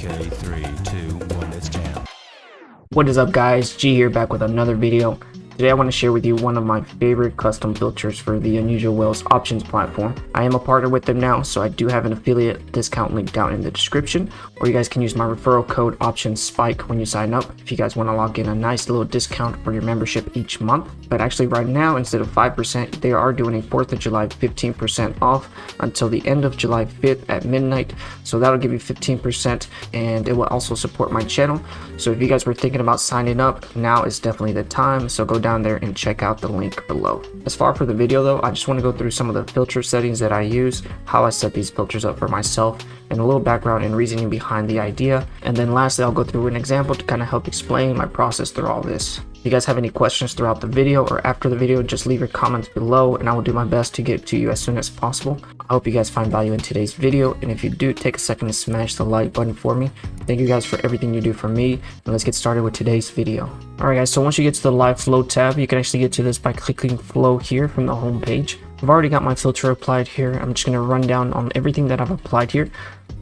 Okay, 3, 2, 1, let's jam. What is up, guys? G here, back with another video. Today I want to share with you one of my favorite custom filters for the Unusual Whales options platform. I am a partner with them now, so I do have an affiliate discount link down in the description, or you guys can use my referral code OptionsSpike when you sign up if you guys want to lock in a nice little discount for your membership each month. But actually right now, instead of 5%, they are doing a 4th of July 15% off until the end of July 5th at midnight. So that'll give you 15%, and it will also support my channel. So if you guys were thinking about signing up, now is definitely the time. So go down there and check out the link below. As far for the video though, I just want to go through some of the filter settings that I use, how I set these filters up for myself, and a little background and reasoning behind the idea. And then lastly, I'll go through an example to kind of help explain my process through all this. If you guys have any questions throughout the video or after the video, just leave your comments below and I will do my best to get to you as soon as possible. I hope you guys find value in today's video, and if you do, take a second to smash the like button for me. Thank you guys for everything you do for me, and let's get started with today's video. Alright guys, so once you get to the live flow tab, you can actually get to this by clicking flow here from the home page. I've already got my filter applied here. I'm just going to run down on everything that I've applied here.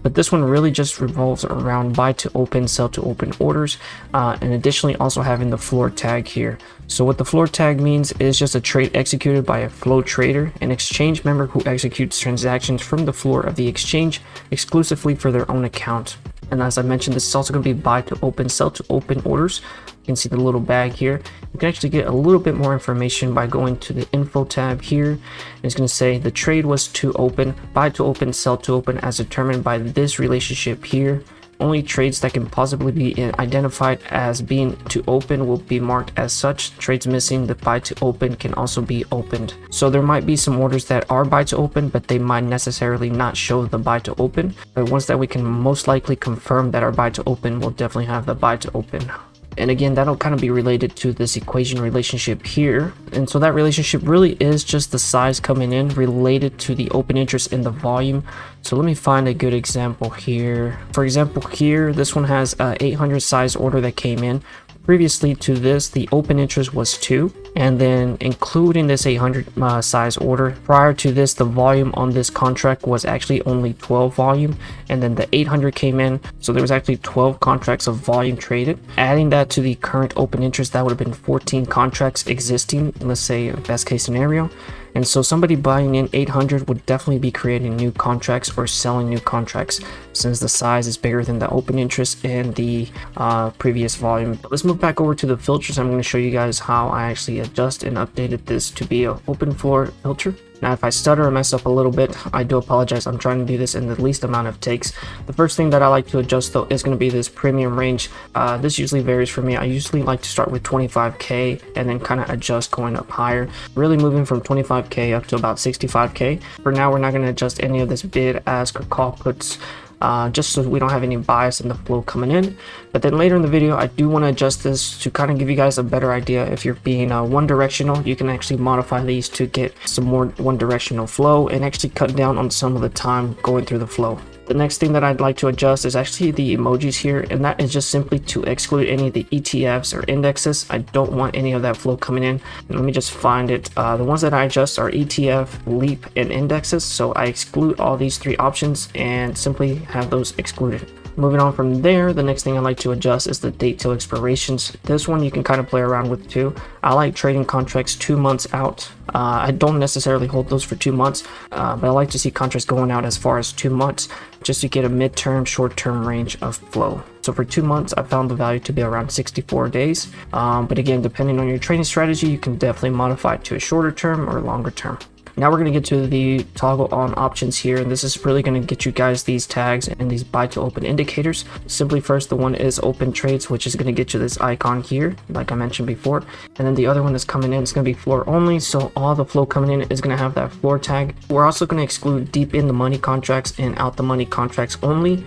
But this one really just revolves around buy to open, sell to open orders, and additionally also having the floor tag here. So what the floor tag means is just a trade executed by a flow trader, an exchange member who executes transactions from the floor of the exchange exclusively for their own account. And as I mentioned, this is also going to be buy to open, sell to open orders. You can see the little bag here. You can actually get a little bit more information by going to the info tab here. It's going to say the trade was to open, buy to open, sell to open as determined by this relationship here. Only trades that can possibly be identified as being to open will be marked as such. Trades missing the buy to open can also be opened. So there might be some orders that are buy to open, but they might necessarily not show the buy to open. But ones that we can most likely confirm that are buy to open will definitely have the buy to open. And again, that'll kind of be related to this equation relationship here. And so that relationship really is just the size coming in related to the open interest in the volume. So let me find a good example here. For example, here, this one has a 800 size order that came in. Previously to this, the open interest was 2, and then including this 800 size order, prior to this, the volume on this contract was actually only 12 volume, and then the 800 came in, so there was actually 12 contracts of volume traded. Adding that to the current open interest, that would have been 14 contracts existing, let's say best case scenario. And so somebody buying in 800 would definitely be creating new contracts or selling new contracts, since the size is bigger than the open interest and the previous volume. Let's move back over to the filters. I'm going to show you guys how I actually adjust and updated this to be an open floor filter. Now, if I stutter or mess up a little bit, I do apologize. I'm trying to do this in the least amount of takes. The first thing that I like to adjust though is going to be this premium range. This usually varies for me. I usually like to start with 25k and then kind of adjust going up higher, really moving from 25k up to about 65k. For now, we're not going to adjust any of this bid, ask, or call puts, just so we don't have any bias in the flow coming in. But then later in the video, I do want to adjust this to kind of give you guys a better idea. If you're being one directional, you can actually modify these to get some more one directional flow and actually cut down on some of the time going through the flow. The next thing that I'd like to adjust is actually the emojis here, and that is just simply to exclude any of the ETFs or indexes. I don't want any of that flow coming in. And let me just find it. The ones that I adjust are ETF, LEAP, and indexes. So I exclude all these 3 options and simply have those excluded. Moving on from there, the next thing I like to adjust is the date till expirations. This one you can kind of play around with too. I like trading contracts 2 months out. I don't necessarily hold those for 2 months, but I like to see contracts going out as far as 2 months just to get a midterm, short-term range of flow. So for 2 months, I found the value to be around 64 days. But again, depending on your trading strategy, you can definitely modify it to a shorter term or longer term. Now we're going to get to the toggle on options here, and this is really going to get you guys these tags and these buy to open indicators. Simply first, the one is open trades, which is going to get you this icon here, like I mentioned before. And then the other one that's coming in is going to be floor only, so all the flow coming in is going to have that floor tag. We're also going to exclude deep in the money contracts and out the money contracts only.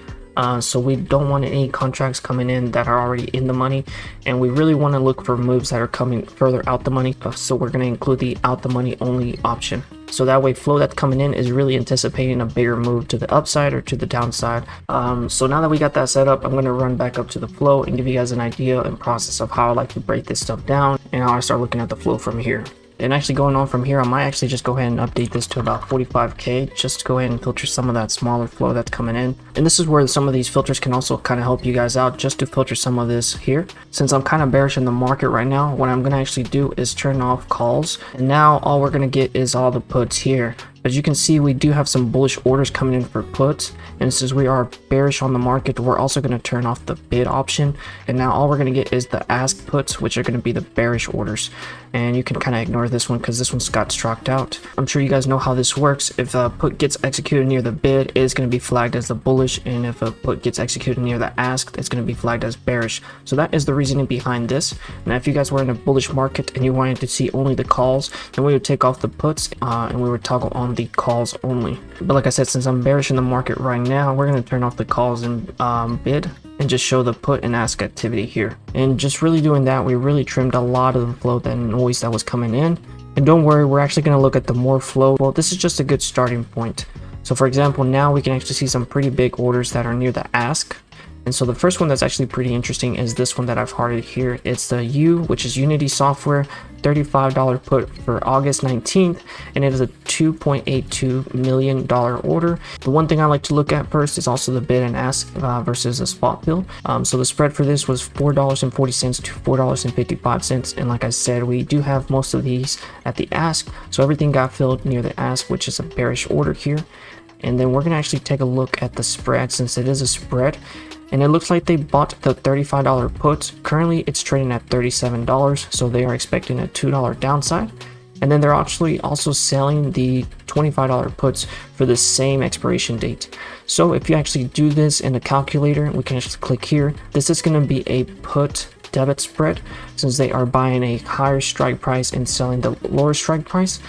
So we don't want any contracts coming in that are already in the money, and we really want to look for moves that are coming further out the money. So we're going to include the out the money only option. So that way flow that's coming in is really anticipating a bigger move to the upside or to the downside. So now that we got that set up, I'm going to run back up to the flow and give you guys an idea and process of how I like to break this stuff down and how I start looking at the flow from here. And actually going on from here, I might actually just go ahead and update this to about 45k, just to go ahead and filter some of that smaller flow that's coming in. And this is where some of these filters can also kind of help you guys out, just to filter some of this here. Since I'm kind of bearish in the market right now, what I'm going to actually do is turn off calls, and now all we're going to get is all the puts here. As you can see, we do have some bullish orders coming in for puts, and since we are bearish on the market, we're also going to turn off the bid option, and now all we're going to get is the ask puts, which are going to be the bearish orders. And you can kind of ignore this one because this one's got struck out. I'm sure you guys know how this works. If a put gets executed near the bid, it is going to be flagged as the bullish, and if a put gets executed near the ask, it's going to be flagged as bearish. So that is the reasoning behind this. Now if you guys were in a bullish market and you wanted to see only the calls, then we would take off the puts and we would toggle on the calls only. But like I said, since I'm bearish in the market right now, we're going to turn off the calls and bid, and just show the put and ask activity here. And just really doing that, we really trimmed a lot of the flow, that noise that was coming in. And don't worry, we're actually going to look at the more flow. Well, this is just a good starting point. So for example, now we can actually see some pretty big orders that are near the ask. And so the first one that's actually pretty interesting is this one that I've hearted here. It's the U, which is Unity Software, $35 put for August 19th, and it is a $2.82 million order. The one thing I like to look at first is also the bid and ask versus a spot bill. So the spread for this was $4.40 to $4.55, and like I said, we do have most of these at the ask, so everything got filled near the ask, which is a bearish order here. And then we're going to actually take a look at the spread, since it is a spread. And it looks like they bought the $35 puts. Currently it's trading at $37, so they are expecting a $2 downside. And then they're actually also selling the $25 puts for the same expiration date. So if you actually do this in the calculator, we can just click here. This is going to be a put debit spread, since they are buying a higher strike price and selling the lower strike price,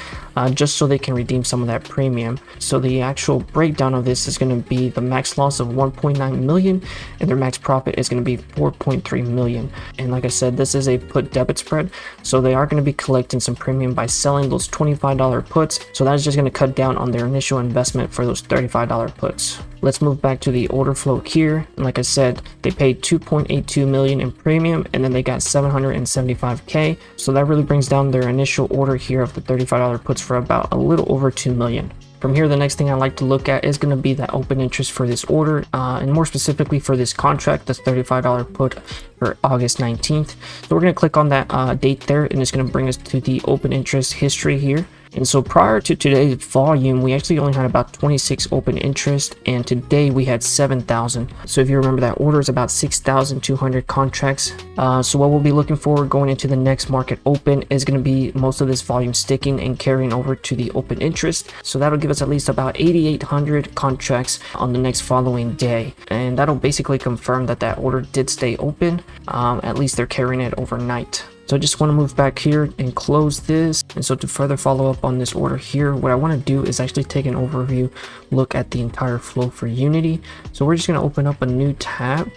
just so they can redeem some of that premium. So the actual breakdown of this is going to be the max loss of 1.9 million, and their max profit is going to be 4.3 million. And like I said, this is a put debit spread, so they are going to be collecting some premium by selling those $25 puts. So that is just going to cut down on their initial investment for those $35 puts. Let's move back to the order flow here. And like I said, they paid 2.82 million in premium, and then they got 775k. So that really brings down their initial order here of the $35 puts for about a little over 2 million. From here, the next thing I like to look at is going to be that open interest for this order, and more specifically for this contract, this $35 put for August 19th. So we're going to click on that date there, and it's going to bring us to the open interest history here. And so prior to today's volume, we actually only had about 26 open interest, and today we had 7,000. So if you remember, that order is about 6,200 contracts. So what we'll be looking for going into the next market open is going to be most of this volume sticking and carrying over to the open interest. So that'll give us at least about 8,800 contracts on the next following day. And that'll basically confirm that that order did stay open. At least they're carrying it overnight. So I just want to move back here and close this. And so to further follow up on this order here, what I want to do is actually take an overview look at the entire flow for Unity. So we're just going to open up a new tab,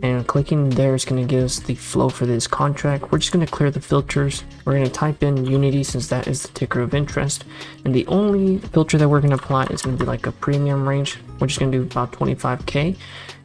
and clicking there is going to give us the flow for this contract. We're just going to clear the filters. We're going to type in Unity, since that is the ticker of interest, and the only filter that we're going to apply is going to be like a premium range. We're just going to do about 25k,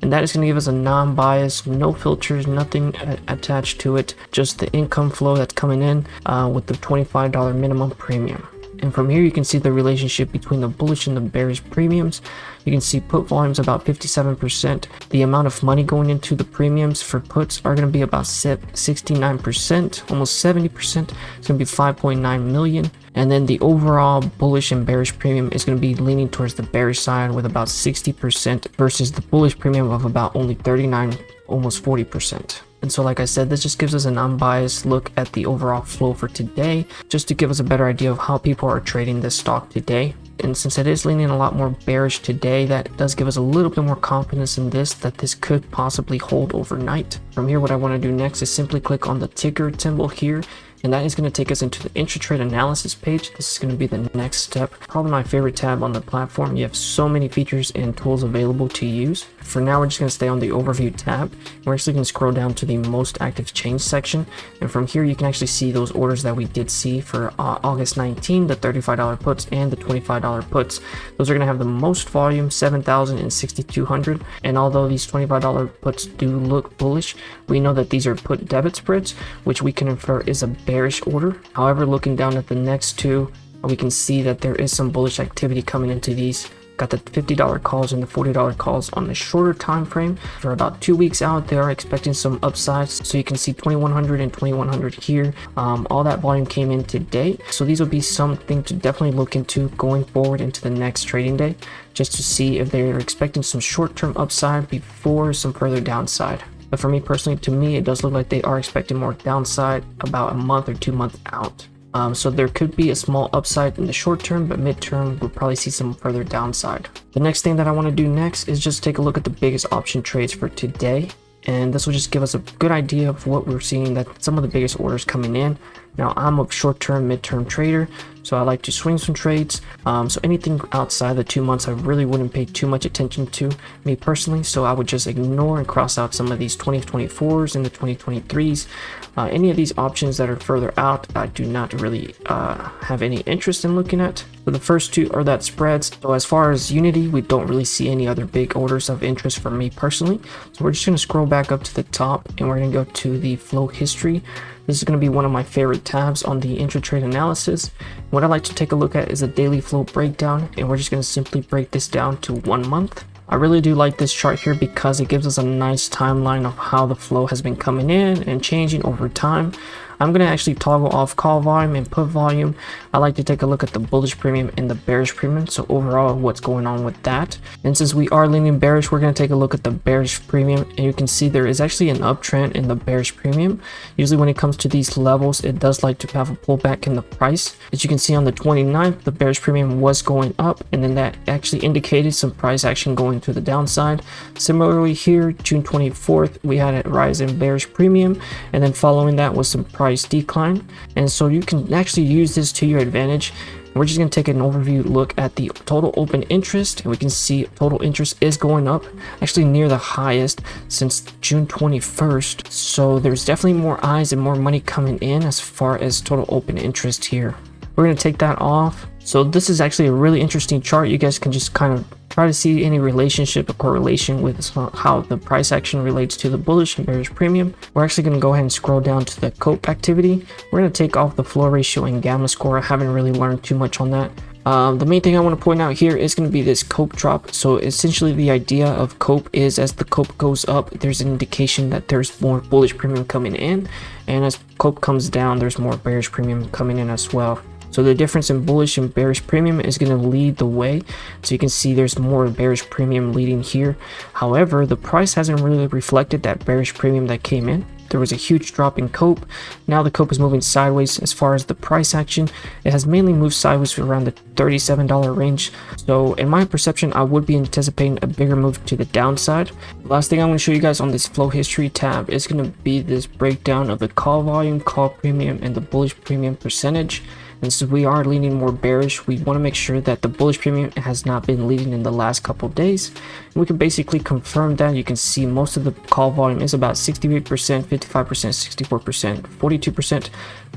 and that is going to give us a non-bias, no filters, nothing attached to it, just the income flow that's coming in with the $25 minimum premium. And from here you can see the relationship between the bullish and the bearish premiums. You can see put volumes about 57%. The amount of money going into the premiums for puts are going to be about 69%, almost 70%. It's going to be 5.9 million. And then the overall bullish and bearish premium is going to be leaning towards the bearish side with about 60% versus the bullish premium of about only 39, almost 40%. And so like I said, this just gives us an unbiased look at the overall flow for today, just to give us a better idea of how people are trading this stock today. And since it is leaning a lot more bearish today, that does give us a little bit more confidence in this, that this could possibly hold overnight. From here, what I want to do next is simply click on the ticker symbol here, and that is going to take us into the intratrade analysis page. This is going to be the next step, probably my favorite tab on the platform. You have so many features and tools available to use. For now, we're just going to stay on the overview tab. We're actually going to scroll down to the most active change section, and from here you can actually see those orders that we did see for August 19, the $35 puts and the $25 puts. Those are going to have the most volume, 7,000 and 6,200. And although these $25 puts do look bullish, we know that these are put debit spreads, which we can infer is a bearish order. However, looking down at the next two, we can see that there is some bullish activity coming into these. Got the $50 calls and the $40 calls on the shorter time frame. For about 2 weeks out, they are expecting some upsides. So you can see 2100 and 2100 here. All that volume came in today. So these will be something to definitely look into going forward into the next trading day, just to see if they're expecting some short-term upside before some further downside. But for me personally, to me, it does look like they are expecting more downside about a month or 2 months out. So there could be a small upside in the short term, but midterm we'll probably see some further downside. The next thing that I want to do next is just take a look at the biggest option trades for today. And this will just give us a good idea of what we're seeing, that some of the biggest orders coming in. Now, I'm a short-term, mid-term trader, so I like to swing some trades. So anything outside the 2 months, I really wouldn't pay too much attention to, me personally. So I would just ignore and cross out some of these 2024s and the 2023s. Any of these options that are further out, I do not really have any interest in looking at. So the first two are that spreads. So as far as Unity, we don't really see any other big orders of interest for me personally. So we're just going to scroll back up to the top and we're going to go to the flow history. This is going to be one of my favorite tabs on the intratrade analysis. What I like to take a look at is a daily flow breakdown, and we're just going to simply break this down to 1 month. I really do like this chart here because it gives us a nice timeline of how the flow has been coming in and changing over time. I'm going to actually toggle off call volume and put volume. I like to take a look at the bullish premium and the bearish premium, so overall what's going on with that. And since we are leaning bearish, we're going to take a look at the bearish premium, and you can see there is actually an uptrend in the bearish premium. Usually when it comes to these levels, it does like to have a pullback in the price. As you can see on the 29th, the bearish premium was going up, and then that actually indicated some price action going to the downside. Similarly here, June 24th, we had a rise in bearish premium, and then following that was some price decline. And so you can actually use this to your advantage. We're just going to take an overview look at the total open interest, and we can see total interest is going up, actually near the highest since June 21st. So there's definitely more eyes and more money coming in as far as total open interest here. We're going to take that off. So this is actually a really interesting chart. You guys can just kind of try to see any relationship or correlation with how the price action relates to the bullish and bearish premium. We're actually going to go ahead and scroll down to the COPE activity. We're going to take off the floor ratio and gamma score. I haven't really learned too much on that. The main thing I want to point out here is going to be this COPE drop. So essentially the idea of COPE is as the COPE goes up, there's an indication that there's more bullish premium coming in, and as COPE comes down, there's more bearish premium coming in as well. So the difference in bullish and bearish premium is going to lead the way. So you can see there's more bearish premium leading here. However, the price hasn't really reflected that bearish premium that came in. There was a huge drop in COPE. Now the COPE is moving sideways. As far as the price action, it has mainly moved sideways around the $37 range. So in my perception, I would be anticipating a bigger move to the downside. The last thing I'm going to show you guys on this flow history tab is going to be this breakdown of the call volume, call premium, and the bullish premium percentage. And since we are leaning more bearish, we want to make sure that the bullish premium has not been leading in the last couple of days. And we can basically confirm that. You can see most of the call volume is about 68%, 55%, 64%, 42%.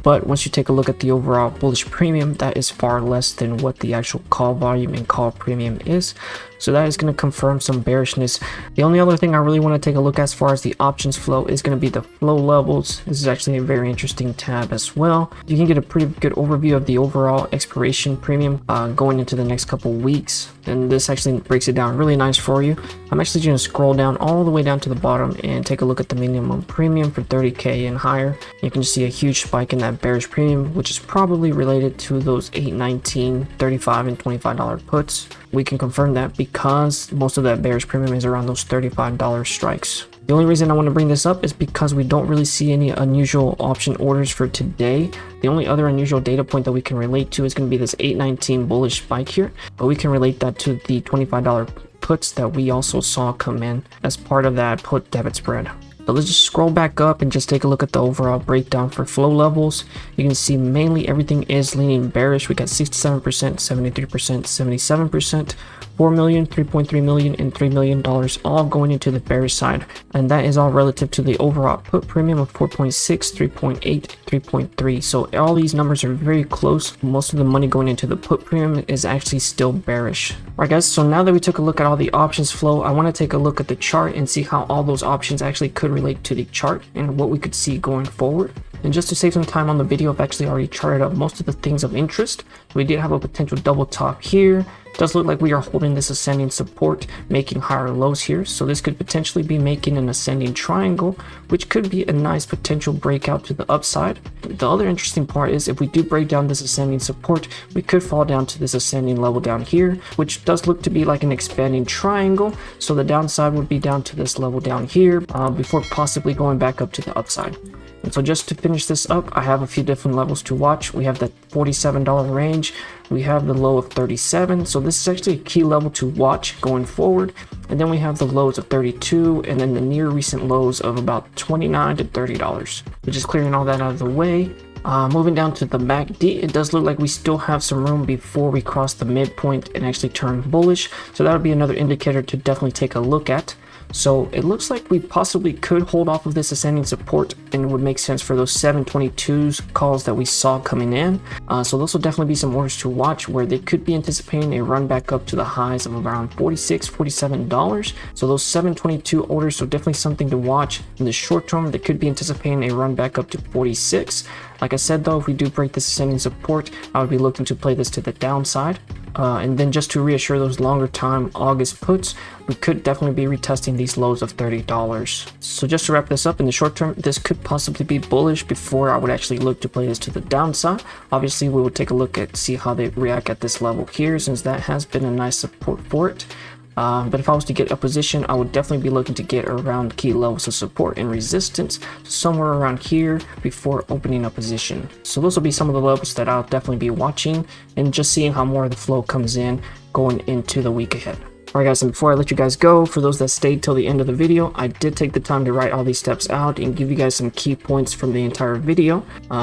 But once you take a look at the overall bullish premium, that is far less than what the actual call volume and call premium is. So that is going to confirm some bearishness. The only other thing I really want to take a look at as far as the options flow is going to be the flow levels. This is actually a very interesting tab as well. You can get a pretty good overview of the overall expiration premium going into the next couple weeks. And this actually breaks it down really nice for you. I'm actually going to scroll down all the way down to the bottom and take a look at the minimum premium for 30K and higher. You can see a huge spike in that bearish premium, which is probably related to those $8, $19, $35, and $25 puts. We can confirm that because most of that bearish premium is around those $35 strikes. The only reason I want to bring this up is because we don't really see any unusual option orders for today. The only other unusual data point that we can relate to is going to be this 819 bullish spike here, but we can relate that to the $25 puts that we also saw come in as part of that put debit spread. So let's just scroll back up and just take a look at the overall breakdown for flow levels. You can see mainly everything is leaning bearish. We got 67%, 73%, 77%, 4 million, 3.3 million, and $3 million all going into the bearish side. And that is all relative to the overall put premium of 4.6, 3.8, 3.3. So all these numbers are very close. Most of the money going into the put premium is actually still bearish. Alright guys, so now that we took a look at all the options flow, I want to take a look at the chart and see how all those options actually could relate to the chart and what we could see going forward. And just to save some time on the video, I've actually already charted up most of the things of interest. We did have a potential double top here. It does look like we are holding this ascending support, making higher lows here. So this could potentially be making an ascending triangle, which could be a nice potential breakout to the upside. The other interesting part is if we do break down this ascending support, we could fall down to this ascending level down here, which does look to be like an expanding triangle. So the downside would be down to this level down here before possibly going back up to the upside. And so just to finish this up, I have a few different levels to watch. We have the $47 range. We have the low of 37. So this is actually a key level to watch going forward. And then we have the lows of 32 and then the near recent lows of about $29 to $30. So just clearing all that out of the way. Moving down to the MACD, it does look like we still have some room before we cross the midpoint and actually turn bullish. So that would be another indicator to definitely take a look at. So it looks like we possibly could hold off of this ascending support, and it would make sense for those 722s calls that we saw coming in. So those will definitely be some orders to watch where they could be anticipating a run back up to the highs of around $46, $47. So those 722 orders, so definitely something to watch. In the short term, they could be anticipating a run back up to 46. Like I said though, if we do break this ascending support, I would be looking to play this to the downside. And then just to reassure those longer time August puts, we could definitely be retesting these lows of $30. So just to wrap this up, in the short term, this could possibly be bullish before I would actually look to play this to the downside. Obviously, we will take a look at see how they react at this level here, since that has been a nice support for it. But if I was to get a position, I would definitely be looking to get around key levels of support and resistance, somewhere around here before opening a position. So those will be some of the levels that I'll definitely be watching and just seeing how more of the flow comes in going into the week ahead. Alright guys, and before I let you guys go, for those that stayed till the end of the video, I did take the time to write all these steps out and give you guys some key points from the entire video.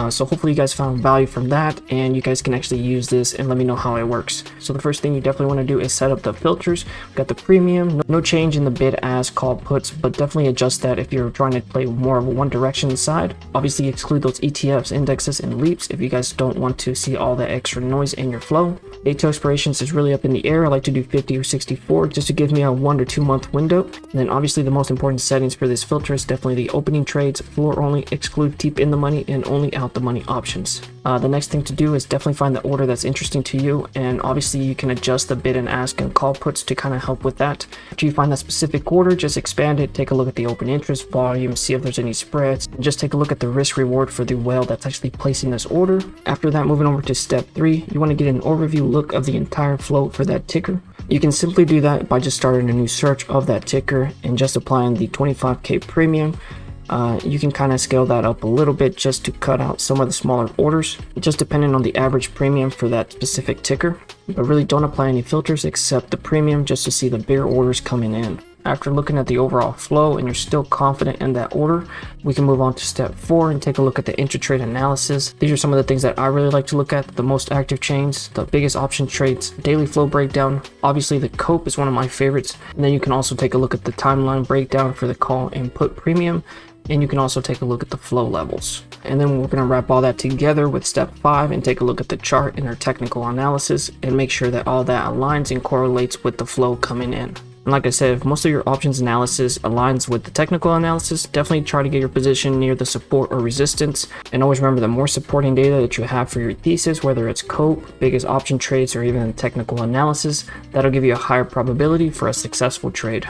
So hopefully you guys found value from that and you guys can actually use this and let me know how it works. So the first thing you definitely want to do is set up the filters. We've got the premium, no change in the bid ask call puts, but definitely adjust that if you're trying to play more of a one direction side. Obviously exclude those ETFs, indexes, and leaps if you guys don't want to see all that extra noise in your flow. Day to expirations is really up in the air. I like to do 50 or 64 just to give me a 1 or 2 month window. And then obviously the most important settings for this filter is definitely the opening trades, floor only, exclude deep in the money, and only out the money options. The next thing to do is definitely find the order that's interesting to you, and obviously you can adjust the bid and ask and call puts to kind of help with that. After you find that specific order, just expand it, take a look at the open interest volume, see if there's any spreads, and just take a look at the risk reward for the whale that's actually placing this order. After that, moving over to step 3, you want to get an overview look of the entire float for that ticker. You can simply do that by just starting a new search of that ticker and just applying the 25k premium. You can kind of scale that up a little bit just to cut out some of the smaller orders, just depending on the average premium for that specific ticker. But really don't apply any filters except the premium just to see the bigger orders coming in. After looking at the overall flow and you're still confident in that order, we can move on to step 4 and take a look at the intratrade analysis. These are some of the things that I really like to look at: the most active chains, the biggest option trades, daily flow breakdown. Obviously the COPE is one of my favorites. And then you can also take a look at the timeline breakdown for the call and put premium. And you can also take a look at the flow levels. And then we're going to wrap all that together with step 5 and take a look at the chart and our technical analysis and make sure that all that aligns and correlates with the flow coming in. And like I said, if most of your options analysis aligns with the technical analysis, definitely try to get your position near the support or resistance. And always remember, the more supporting data that you have for your thesis, whether it's COPE, biggest option trades, or even technical analysis, that'll give you a higher probability for a successful trade.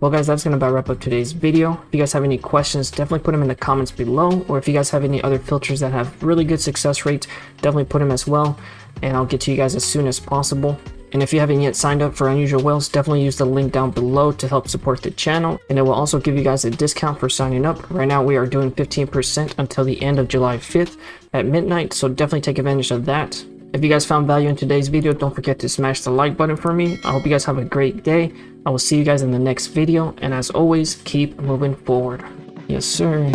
Well guys, that's going to about wrap up today's video. If you guys have any questions, definitely put them in the comments below. Or if you guys have any other filters that have really good success rates, definitely put them as well. And I'll get to you guys as soon as possible. And if you haven't yet signed up for Unusual Whales, definitely use the link down below to help support the channel. And it will also give you guys a discount for signing up. Right now we are doing 15% until the end of July 5th at midnight. So definitely take advantage of that. If you guys found value in today's video, don't forget to smash the like button for me. I hope you guys have a great day. I will see you guys in the next video. And as always, keep moving forward. Yes, sir.